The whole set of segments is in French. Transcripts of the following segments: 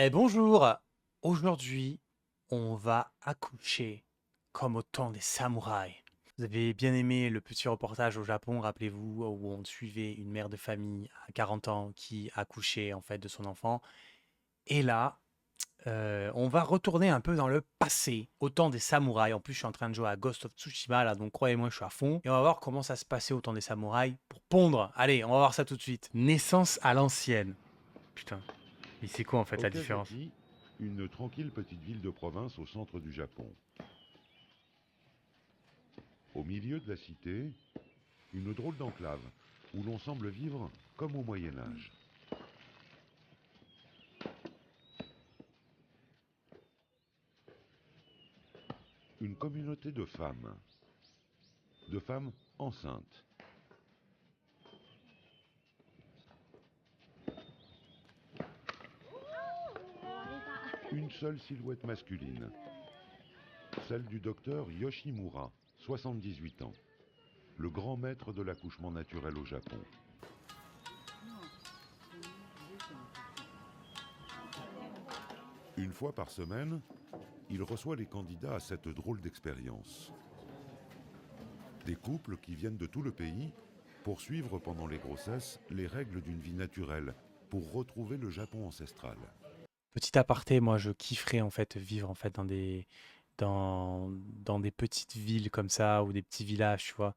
Eh bonjour! Aujourd'hui, on va accoucher comme au temps des samouraïs. Vous avez bien aimé le petit reportage au Japon, rappelez-vous, où on suivait une mère de famille à 40 ans qui accouchait en fait de son enfant. Et là, on va retourner un peu dans le passé, au temps des samouraïs. En plus, je suis en train de jouer à Ghost of Tsushima là, donc croyez-moi, je suis à fond. Et on va voir comment ça se passait au temps des samouraïs pour pondre. Allez, on va voir ça tout de suite. Naissance à l'ancienne. Putain, mais c'est quoi en fait la différence? Okazaki, une tranquille petite ville de province au centre du Japon. Au milieu de la cité, une drôle d'enclave où l'on semble vivre comme au Moyen Âge. Une communauté de femmes enceintes. Une seule silhouette masculine, celle du docteur Yoshimura, 78 ans, le grand maître de l'accouchement naturel au Japon. Une fois par semaine, il reçoit les candidats à cette drôle d'expérience. Des couples qui viennent de tout le pays pour suivre pendant les grossesses les règles d'une vie naturelle, pour retrouver le Japon ancestral. Petit aparté, moi je kifferais en fait vivre en fait dans des petites villes comme ça ou des petits villages, tu vois.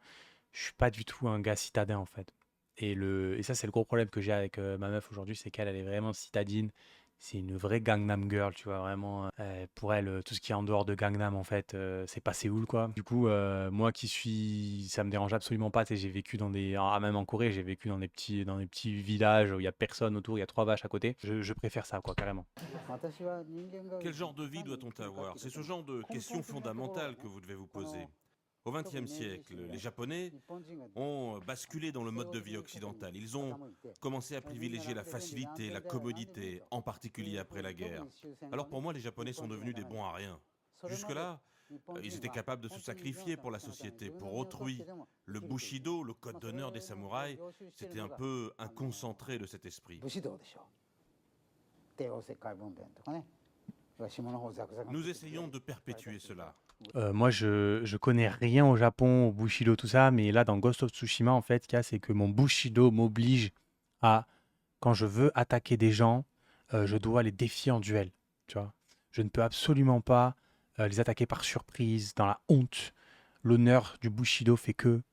Je suis pas du tout un gars citadin en fait. Et ça c'est le gros problème que j'ai avec ma meuf aujourd'hui, c'est qu'elle elle est vraiment citadine. C'est une vraie Gangnam Girl, tu vois, vraiment. Pour elle, tout ce qui est en dehors de Gangnam, en fait, c'est pas Séoul, quoi. Du coup, moi qui suis, ça me dérange absolument pas. Tu sais, j'ai vécu même en Corée, j'ai vécu dans des petits villages où il y a personne autour, il y a trois vaches à côté. Je préfère ça, quoi, carrément. Quel genre de vie doit-on avoir? C'est ce genre de questions fondamentales que vous devez vous poser. Au XXe siècle, les Japonais ont basculé dans le mode de vie occidental. Ils ont commencé à privilégier la facilité, la commodité, en particulier après la guerre. Alors pour moi, les Japonais sont devenus des bons à rien. Jusque-là, ils étaient capables de se sacrifier pour la société, pour autrui. Le Bushido, le code d'honneur des samouraïs, c'était un peu un concentré de cet esprit. Nous essayons de perpétuer cela. Moi, je connais rien au Japon, au Bushido, tout ça, mais là, dans Ghost of Tsushima, en fait, ce qu'il y a, c'est que mon Bushido m'oblige à, quand je veux attaquer des gens, je dois les défier en duel, tu vois. Je ne peux absolument pas les attaquer par surprise, dans la honte. L'honneur du Bushido fait que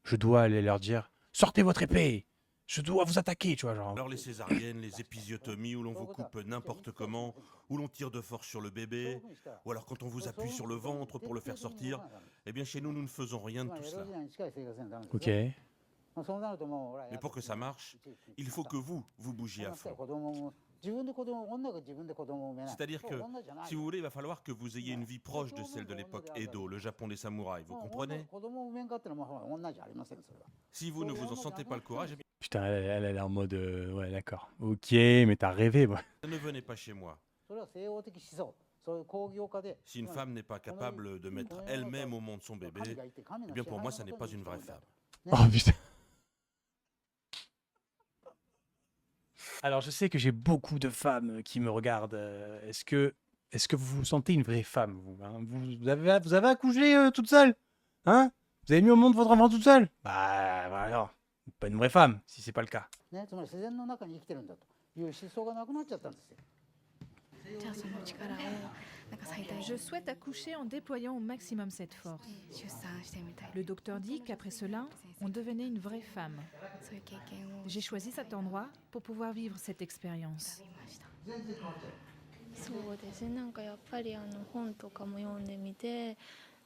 je dois aller leur dire, sortez votre épée, je dois vous attaquer, tu vois, genre. Alors les césariennes, les épisiotomies où l'on vous coupe n'importe comment, où l'on tire de force sur le bébé, ou alors quand on vous appuie sur le ventre pour le faire sortir, eh bien chez nous, nous ne faisons rien de tout cela. Ok. Mais pour que ça marche, il faut que vous bougiez à fond. C'est-à-dire que, si vous voulez, il va falloir que vous ayez une vie proche de celle de l'époque Edo, le Japon des samouraïs, vous comprenez? Si vous ne vous en sentez pas le courage, eh Putain, elle est en mode, ouais, d'accord. Ok, mais t'as rêvé, moi. bien, ne venez pas chez moi. Si une femme n'est pas capable de mettre elle-même au monde son bébé, eh bien pour moi, ça n'est pas une vraie femme. Oh putain. Alors, je sais que j'ai beaucoup de femmes qui me regardent. Est-ce que vous vous sentez une vraie femme, vous, hein? Vous avez accouché toute seule? Hein? Vous avez mis au monde votre enfant toute seule? Bah, voilà. Pas une vraie femme, si c'est pas le cas. Je souhaite accoucher en déployant au maximum cette force. Le docteur dit qu'après cela, on devenait une vraie femme. J'ai choisi cet endroit pour pouvoir vivre cette expérience. そうですね、なんかやっぱり本とかも読んでみて、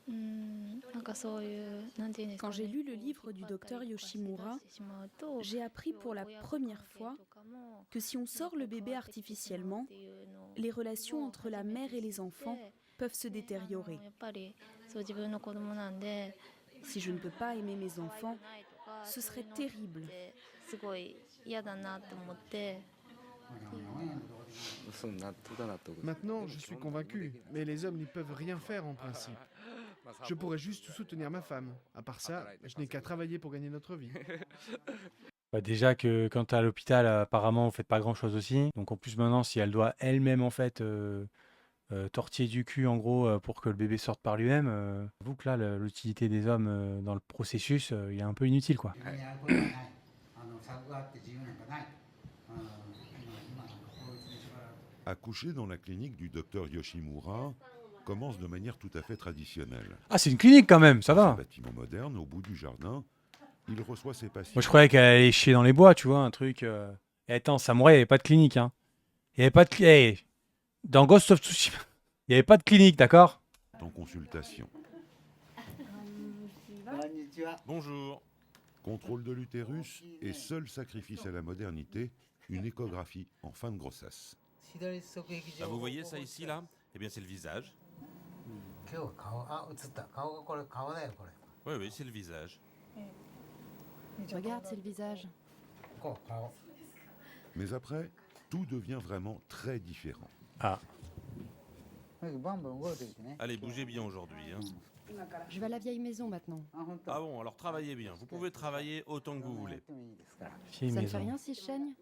なんかそういうなんていうんですか Quand ね、j'ai lu le こう livre du 物語 docteur とかし出 Yoshimura, してしまうと、 j'ai appris 要 pour は la 親子 première 関係 fois とかも que si on なん sort か le 変 bébé わってきてしまう artificiellement, っていうの les relations を entre la 初め mère て et 知っ les enfants て、 peuvent se ね、détériorer. やっぱりそう自分の子供なんで Si je ne peux pas aimer mes 可愛 enfants, くないとか ce そうい serait うのっ terrible. てすごい嫌だなと思って。 Maintenant, je suis convaincu, mais les hommes n'y peuvent rien faire en principe. Je pourrais juste soutenir ma femme. À part ça, je n'ai qu'à travailler pour gagner notre vie. Bah, déjà que quand tu à l'hôpital, apparemment, vous faites pas grand-chose aussi. Donc en plus maintenant, si elle doit elle-même en fait tortiller du cul en gros pour que le bébé sorte par lui-même, j'avoue que là, l'utilité des hommes dans le processus, il est un peu inutile quoi. Accoucher dans la clinique du docteur Yoshimura commence de manière tout à fait traditionnelle. Ah, c'est une clinique quand même, ça Dans un va. bâtiment moderne, au bout du jardin, il reçoit ses patients. Moi je croyais qu'elle allait chier dans les bois, tu vois, un truc. Et attends, Samouraï, il n'y avait pas de clinique, hein. Il n'y avait pas de clinique. Dans Ghost of Tsushima, il n'y avait pas de clinique, d'accord? En consultation. Bonjour. Contrôle de l'utérus et seul sacrifice à la modernité, une échographie en fin de grossesse. Ah, vous voyez ça ici, là? Eh bien, c'est le visage. Oui, oui, c'est le visage. Regarde, c'est le visage. Mais après, tout devient vraiment très différent. Ah, Allez, bougez bien aujourd'hui. Hein. Je vais à la vieille maison maintenant. Ah bon, alors travaillez bien. Vous pouvez travailler autant que vous voulez. vieille Ça ne fait maison. rien si je saigne?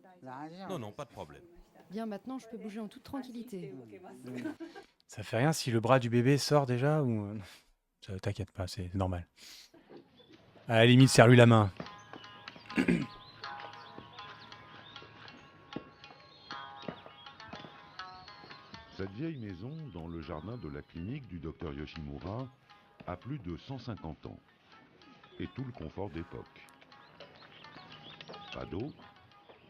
Non, non, pas de problème. Bien, maintenant je peux bouger en toute tranquillité. Ça fait rien si le bras du bébé sort déjà ou. T'inquiète pas, c'est normal. À la limite, serre-lui la main. Cette vieille maison, dans le jardin de la clinique du docteur Yoshimura, a plus de 150 ans. Et tout le confort d'époque. Pas d'eau,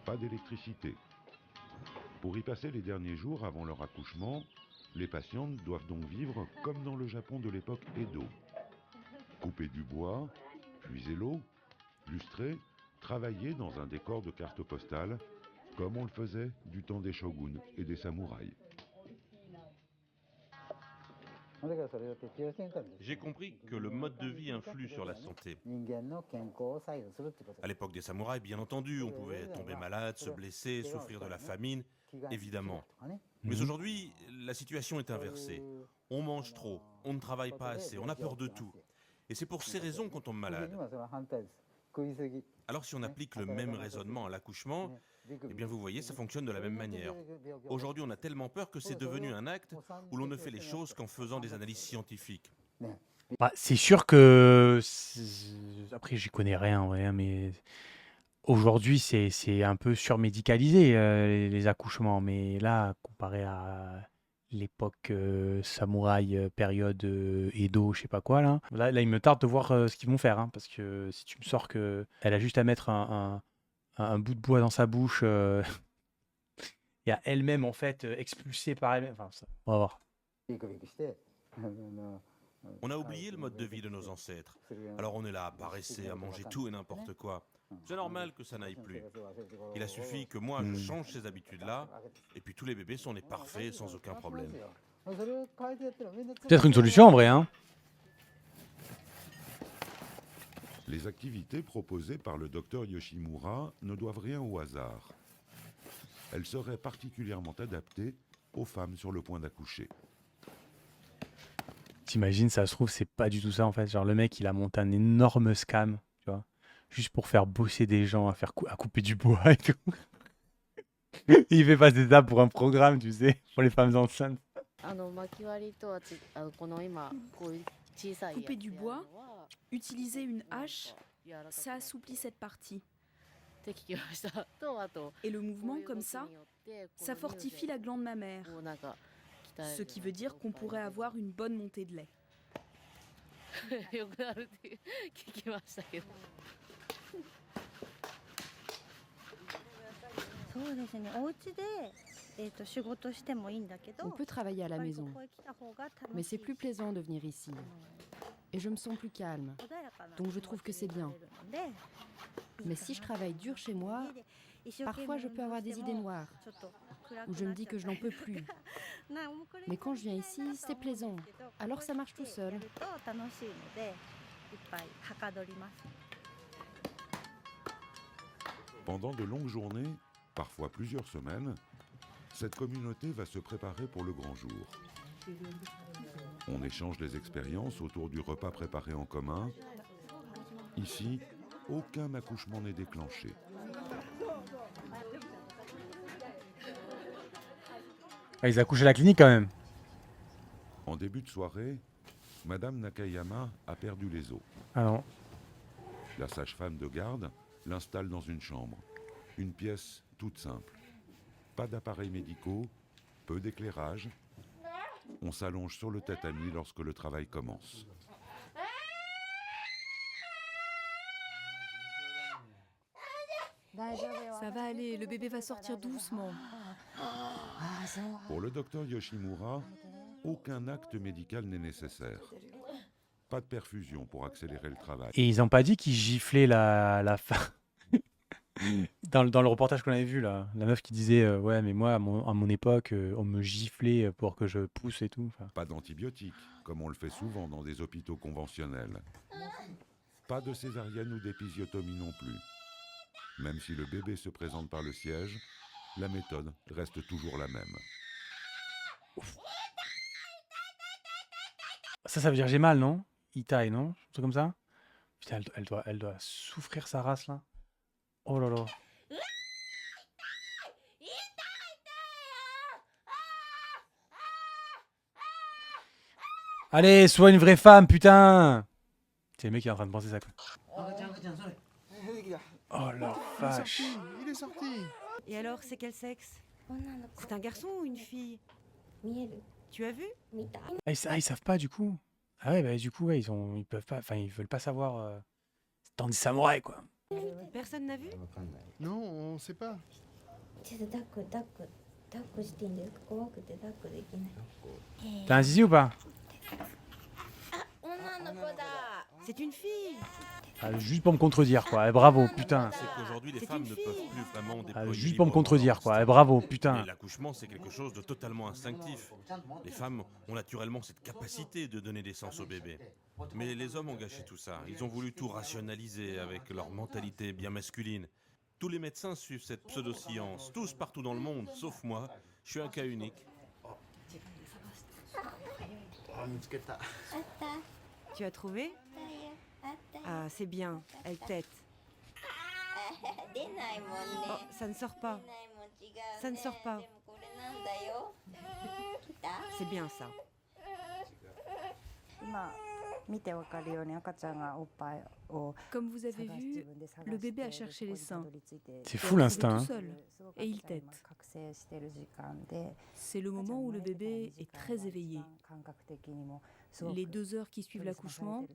pas d'électricité. Pour y passer les derniers jours avant leur accouchement, les patientes doivent donc vivre comme dans le Japon de l'époque Edo. Couper du bois, puiser l'eau, lustrer, travailler dans un décor de carte postale, comme on le faisait du temps des shoguns et des samouraïs. J'ai compris que le mode de vie influe sur la santé. À l'époque des samouraïs, bien entendu, on pouvait tomber malade, se blesser, souffrir de la famine, évidemment. Mais aujourd'hui, la situation est inversée. On mange trop, on ne travaille pas assez, on a peur de tout. Et c'est pour ces raisons qu'on tombe malade. Alors si on applique le même raisonnement à l'accouchement, eh bien vous voyez, ça fonctionne de la même manière. Aujourd'hui, on a tellement peur que c'est devenu un acte où l'on ne fait les choses qu'en faisant des analyses scientifiques. Bah, c'est sûr que. Après, j'y connais rien, ouais, mais. Aujourd'hui, c'est un peu surmédicalisé, les accouchements. Mais là, comparé à l'époque samouraï, période Edo, je sais pas quoi, là, il me tarde de voir ce qu'ils vont faire. Hein, parce que si tu me sors que elle a juste à mettre un bout de bois dans sa bouche et à elle-même, en fait, expulser par elle-même. Enfin, on va voir. On a oublié le mode de vie de nos ancêtres. Alors on est là à paresser, à manger tout et n'importe quoi. C'est normal que ça n'aille plus. Il a suffi que moi je change ces habitudes-là, et puis tous les bébés sont nés parfaits sans aucun problème. Peut-être une solution en vrai, hein. Les activités proposées par le docteur Yoshimura ne doivent rien au hasard. Elles seraient particulièrement adaptées aux femmes sur le point d'accoucher. T'imagines, ça se trouve, c'est pas du tout ça en fait. Genre, le mec, il a monté un énorme scam, tu vois, juste pour faire bosser des gens, à couper du bois et tout. Il fait passer ça pour un programme, tu sais, pour les femmes enceintes. Couper du bois, utiliser une hache, ça assouplit cette partie. Et le mouvement comme ça fortifie la glande mammaire. Ce qui veut dire qu'on pourrait avoir une bonne montée de lait. On peut travailler à la maison, mais c'est plus plaisant de venir ici. Et je me sens plus calme, donc je trouve que c'est bien. Mais si je travaille dur chez moi, parfois je peux avoir des idées noires, où je me dis que je n'en peux plus. Mais quand je viens ici, c'est plaisant, alors ça marche tout seul. Pendant de longues journées, parfois plusieurs semaines, cette communauté va se préparer pour le grand jour. On échange les expériences autour du repas préparé en commun. Ici, aucun accouchement n'est déclenché. Ah, ils accouchent à la clinique quand même. En début de soirée, Madame Nakayama a perdu les os. Ah non. La sage-femme de garde l'installe dans une chambre. Une pièce toute simple. Pas d'appareils médicaux, peu d'éclairage. On s'allonge sur le tatami lorsque le travail commence. Ça va aller, le bébé va sortir doucement. Pour le docteur Yoshimura, aucun acte médical n'est nécessaire. Pas de perfusion pour accélérer le travail. Et ils n'ont pas dit qu'ils giflaient la femme. Dans le reportage qu'on avait vu, là, la meuf qui disait ouais, mais moi, à mon époque, on me giflait pour que je pousse et tout. Enfin, Pas d'antibiotiques, comme on le fait souvent dans des hôpitaux conventionnels. Pas de césarienne ou d'épisiotomie non plus. Même si le bébé se présente par le siège, la méthode reste toujours la même. ça veut dire j'ai mal, non? Itai, non? Un truc comme ça? Putain, elle doit souffrir sa race, là. Oh là là. Allez, sois une vraie femme, putain! C'est le mec qui est en train de penser ça, quoi. Oh la vache. Il est sorti. Et alors, c'est quel sexe? C'est un garçon ou une fille? Tu as vu? Ah, ils savent pas, du coup. Ah ouais, bah du coup, ouais, ils peuvent pas, enfin, ils veulent pas savoir. C'est dans des samouraïs, quoi. Personne n'a vu? Non, on sait pas. T'as un zizi ou pas? C'est une fille! Ah, juste pour me contredire, quoi. Bravo, putain. C'est qu'aujourd'hui, les C'est femmes une ne fille. peuvent plus vraiment déployer Juste pour me librement contredire, leur quoi. instinct. Bravo, Mais putain. l'accouchement, c'est quelque chose de totalement instinctif. Les femmes ont naturellement cette capacité de donner naissance au bébé. Mais les hommes ont gâché tout ça. Ils ont voulu tout rationaliser avec leur mentalité bien masculine. Tous les médecins suivent cette pseudo-science, tous partout dans le monde, sauf moi. Je suis un cas unique. Tu as trouvé? Ah, c'est bien, elle tète. Oh, ça ne sort pas. Ça ne sort pas. C'est bien ça. Comme vous avez vu, le bébé a cherché les seins. C'est fou l'instinct, Tout hein. seul. Et il tète. C'est le moment où le bébé est très éveillé. Les 2 heures qui suivent l'accouchement,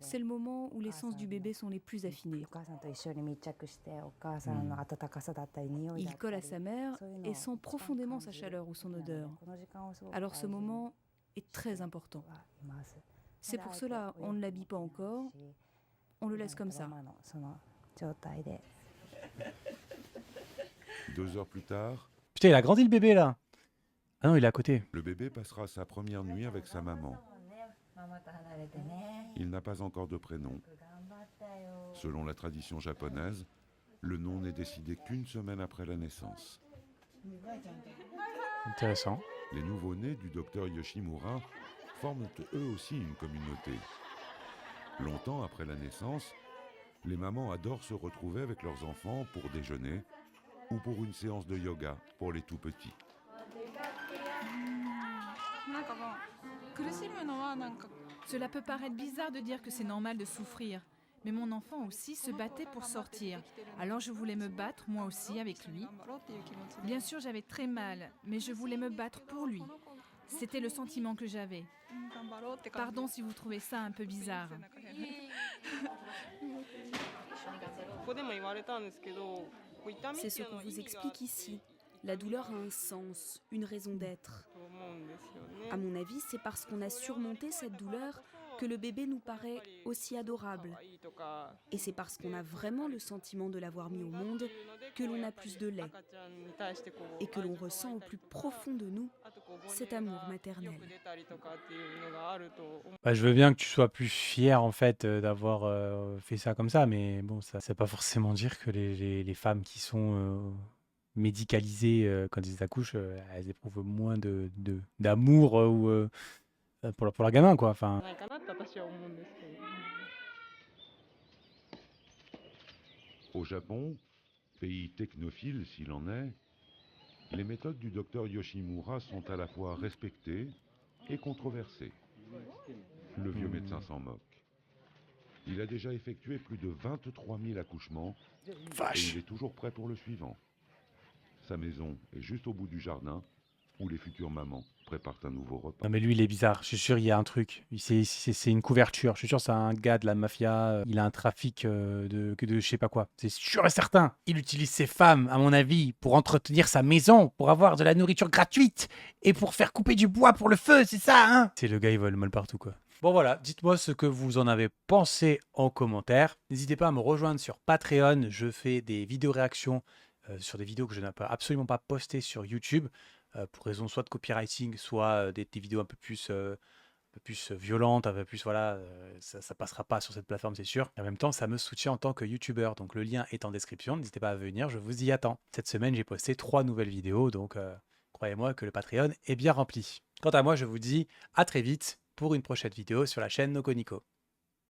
c'est le moment où les sens du bébé sont les plus affinés. Il colle à sa mère et sent profondément sa chaleur ou son odeur. Alors ce moment est très important. C'est pour cela on ne l'habille pas encore, on le laisse comme ça. 2 heures plus tard, Putain, il a grandi le bébé, là. Ah non, il est à côté. le bébé passera sa première nuit avec sa maman. Il n'a pas encore de prénom. Selon la tradition japonaise, le nom n'est décidé qu'une semaine après la naissance. Intéressant. Les nouveau-nés du docteur Yoshimura forment eux aussi une communauté. Longtemps après la naissance, les mamans adorent se retrouver avec leurs enfants pour déjeuner ou pour une séance de yoga pour les tout petits. Cela peut paraître bizarre de dire que c'est normal de souffrir, mais mon enfant aussi se battait pour sortir. Alors je voulais me battre moi aussi avec lui. Bien sûr, j'avais très mal, mais je voulais me battre pour lui. C'était le sentiment que j'avais. Pardon si vous trouvez ça un peu bizarre. C'est ce qu'on vous explique ici. La douleur a un sens, une raison d'être. À mon avis, c'est parce qu'on a surmonté cette douleur que le bébé nous paraît aussi adorable. Et c'est parce qu'on a vraiment le sentiment de l'avoir mis au monde que l'on a plus de lait et que l'on ressent au plus profond de nous cet amour maternel. Bah, je veux bien que tu sois plus fier, en fait, d'avoir fait ça comme ça, mais bon, ça ne veut pas forcément dire que les femmes qui sont médicalisées quand elles accouchent, elles éprouvent moins d'amour pour leur gamin, quoi. Enfin, Au Japon, pays technophile s'il en est, les méthodes du docteur Yoshimura sont à la fois respectées et controversées. Le vieux médecin s'en moque. Il a déjà effectué plus de 23 000 accouchements et il est toujours prêt pour le suivant. Sa maison est juste au bout du jardin où les futures mamans préparent un nouveau repas. Non mais lui il est bizarre, je suis sûr il y a un truc. C'est une couverture, je suis sûr c'est un gars de la mafia, il a un trafic de je sais pas quoi. C'est sûr et certain. Il utilise ses femmes, à mon avis, pour entretenir sa maison, pour avoir de la nourriture gratuite et pour faire couper du bois pour le feu, c'est ça hein? C'est le gars il vole mal partout quoi. Bon voilà, dites-moi ce que vous en avez pensé en commentaire. N'hésitez pas à me rejoindre sur Patreon, je fais des vidéos réactions sur des vidéos que je n'ai absolument pas postées sur YouTube. Pour raison soit de copywriting, soit des vidéos un peu plus violentes, un peu plus voilà, ça passera pas sur cette plateforme c'est sûr. Et en même temps, ça me soutient en tant que YouTuber, donc le lien est en description, n'hésitez pas à venir, je vous y attends. Cette semaine, j'ai posté 3 nouvelles vidéos, donc croyez-moi que le Patreon est bien rempli. Quant à moi, je vous dis à très vite pour une prochaine vidéo sur la chaîne Nokoniko.